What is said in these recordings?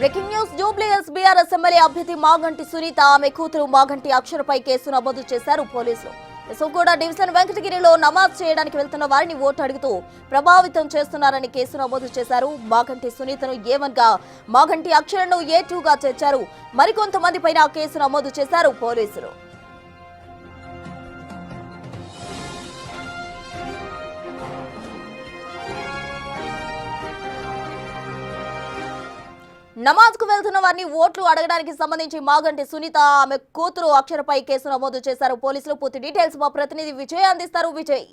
Breaking news Jubilee Hills BRS MLA అభ్యర్థి మాగంటి సునీత ఆమె కూతురు మాగంటి అక్షరపై కేసు నమోదు చేశారు పోలీసులు. యశోగూడ డివిజన్ వెంకటగిరిలో నమాజ్ చేయడానికి వెళ్తున్న వారిని ఓటు అడుగుతూ ప్రభావితం చేస్తున్నారని కేసు నమోదు చేశారు. మాగంటి సునీతను A1 గా, మాగంటి అక్షరను A2 గా చేర్చారు. మరికొంతమంది పైన కేసు నమోదు చేశారు పోలీసులు. నమాజ్ కు వెళ్తున్న వారిని ఓట్లు అడగడానికి సంబంధించి మాగంటి సునీత ఆమె కూతురు అక్షరపై కేసు నమోదు చేశారు పోలీసులు. పూర్తి డీటెయిల్స్ మా ప్రతినిధి విజయ్ అందిస్తారు. విజయ్,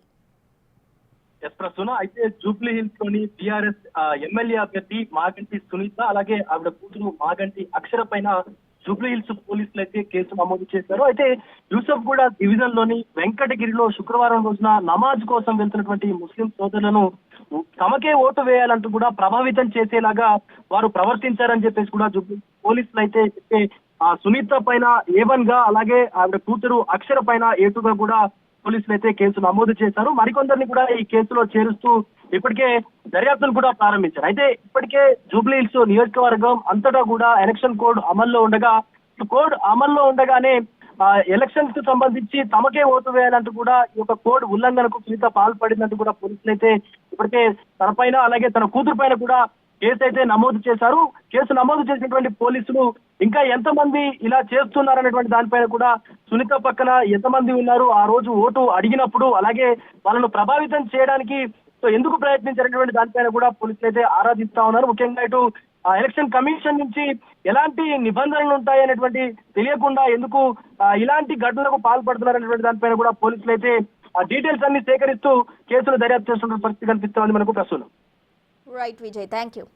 అయితే జూబ్లీహిల్స్ లోని టీఆర్ఎస్ ఎమ్మెల్యే అభ్యర్థి మాగంటి సునీత అలాగే ఆవిడ కూతురు మాగంటి అక్షర పైన జూబ్లీహిల్స్ పోలీసులు అయితే కేసు నమోదు చేశారు. అయితే యూసఫ్గూడ డివిజన్ లోని వెంకటగిరిలో శుక్రవారం రోజున నమాజ్ కోసం వెళ్తున్నటువంటి ముస్లిం సోదరులను తమకే ఓటు వేయాలంటూ కూడా ప్రభావితం చేసేలాగా వారు ప్రవర్తించారని చెప్పేసి కూడా పోలీసులు అయితే సునీత పైన A1 గా అలాగే ఆవిడ కూతురు అక్షర పైన A2 గా కూడా పోలీసులు అయితే కేసు నమోదు చేశారు. మరికొందరిని కూడా ఈ కేసులో చేరుస్తూ ఇప్పటికే దర్యాప్తును కూడా ప్రారంభించారు. అయితే ఇప్పటికే జూబ్లీహిల్స్ నియోజకవర్గం అంతటా కూడా ఎలక్షన్ కోడ్ అమల్లో ఉండగానే ఎలక్షన్స్ కు సంబంధించి తమకే ఓటు వేయాలంటూ కూడా ఈ యొక్క కోడ్ ఉల్లంఘనకు సునీత పాల్పడిందంటూ కూడా పోలీసులు అయితే ఇప్పటికే తన పైన అలాగే తన కూతురు పైన కూడా కేసు అయితే నమోదు చేశారు. కేసు నమోదు చేసినటువంటి పోలీసులు ఇంకా ఎంతమంది ఇలా చేస్తున్నారనేటువంటి దానిపైన కూడా సునీత పక్కన ఎంతమంది ఉన్నారు, ఆ రోజు ఓటు అడిగినప్పుడు అలాగే వాళ్ళను ప్రభావితం చేయడానికి ఎందుకు ప్రయత్నించినటువంటి దానిపైన కూడా పోలీసులు అయితే ఆరాధిస్తా ఉన్నారు. ముఖ్యంగా ఇటు ఎలక్షన్ కమిషన్ నుంచి ఎలాంటి నిబంధనలు ఉంటాయి అనేటువంటి తెలియకుండా ఎందుకు ఇలాంటి ఘటనలకు పాల్పడుతున్నారనేటువంటి దానిపైన కూడా పోలీసులు అయితే డీటెయిల్స్ అన్ని సేకరిస్తూ కేసులు దర్యాప్తు చేస్తున్న పరిస్థితి కనిపిస్తోంది మనకు ప్రస్తుతం. Right Vijay, thank you.